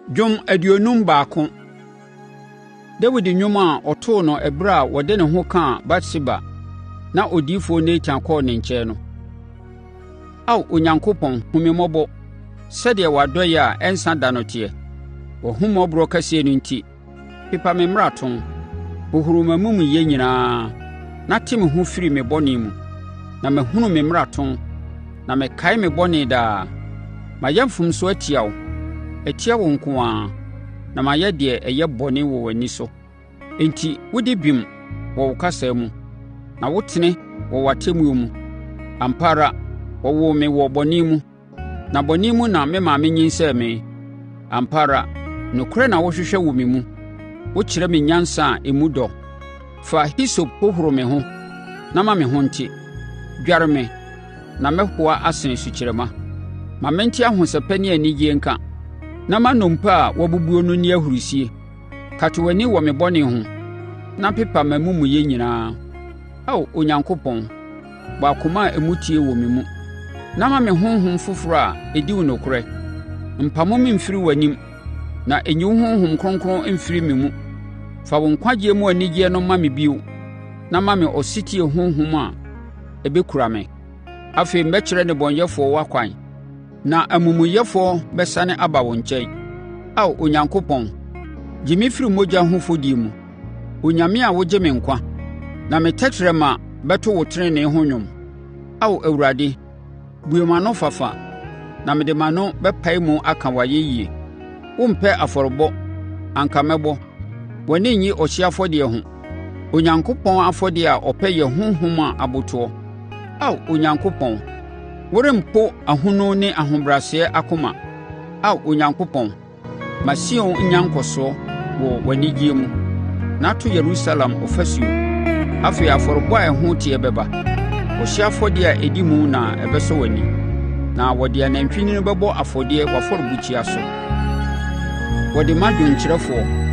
Dwom aduonum baako. Dawid nnwom a ɔtoo no ɛberɛ a wɔde ne ho kaa Batseba na odiyifoɔ Natan kɔɔ ne nkyɛn no. Ao Onyankopɔn, hu me mmɔbɔ, sɛdeɛ w'adɔeɛ a ɛnsa da no teɛ. W'ahummɔborɔ kɛseɛ no enti, pepa me mmarato, hohoro m'amumuyɛ nyinaa, na te me ho firi me bɔne mu. Na mahunu me mmarato, na mekae me bɔne daa. Mayɛ mfomsoɔ atia wo, atia wo nko ara, na mayɛ deɛ ɛyɛ bɔne wɔ w'ani so. Enti wodi bem wɔ wo kasa mu, na wotene wɔ w'atemmuo mu. Ampa ara wɔwoo me wɔ bɔne mu, na bɔne mu na me maame nyinsɛn me. Ampa ara nokorɛ na wohwehwɛ wɔ me mu, wokyerɛ me nyansa a emu dɔ. Fa hisop hohoro me ho na ma me ho nte, dware me na mɛhoa asene sukyerɛmma. Ma mente ahosɛpɛ ne anigyeɛ nka, na ma nnompe a wabubuo no nni ahurisie. Kate w'ani wɔ me bɔne ho, na pepa m'amumuyɛ nyinaa. Ao Onyankopɔn, bɔ akoma a emu tie wɔ me mu, na ma me honhom foforɔ a ɛdi wo nokorɛ. Mpamo me mfiri w'anim, na ɛnyi wo Honhom Kronkron mfiri me mu. Fa wo nkwagyeɛ mu anigyeɛ no ma me bio, na ma me ɔsetie honhom a ɛbɛkura me. Afei mɛkyerɛ nnebɔneyɛfoɔ w'akwan, na amumuyɛfoɔ bɛsane aba wo nkyɛn. Ao Onyankopɔn, gye me firi mogya ho fɔdie mu, Onyame a wogye me nkwa, na me tɛkrɛma bɛto wo tenenee ho nnwom. Ao Awurade, bue m'ano fafa, na mede m'ano bɛpae mu aka w'ayɛyie. Wompɛ afɔrebɔ, anka mɛbɔ. W'ani nnye ɔhyeɛ afɔdeɛ ho, Onyankopɔn afɔdeɛ a ɔpɛ yɛ honhom a abotoɔ. Ao Onyankopɔn, worempo ahono ne ahobrɛaseɛ akoma. Ao Onyankopɔn, ma Sion nya nkɔsoɔ wɔ w'anigyeɛ mu, na to Yerusalem ɔfasuo. Afei afɔrebɔ a ɛho teɛ bɛba, ɔhyeɛ afɔdeɛ a ɛdi mu na ɛbɛsɔ w'ani, na wɔde anantwinini bɛbɔ afɔdeɛ w'afɔrebukyia so. Wɔde ma dwonkyerɛfoɔ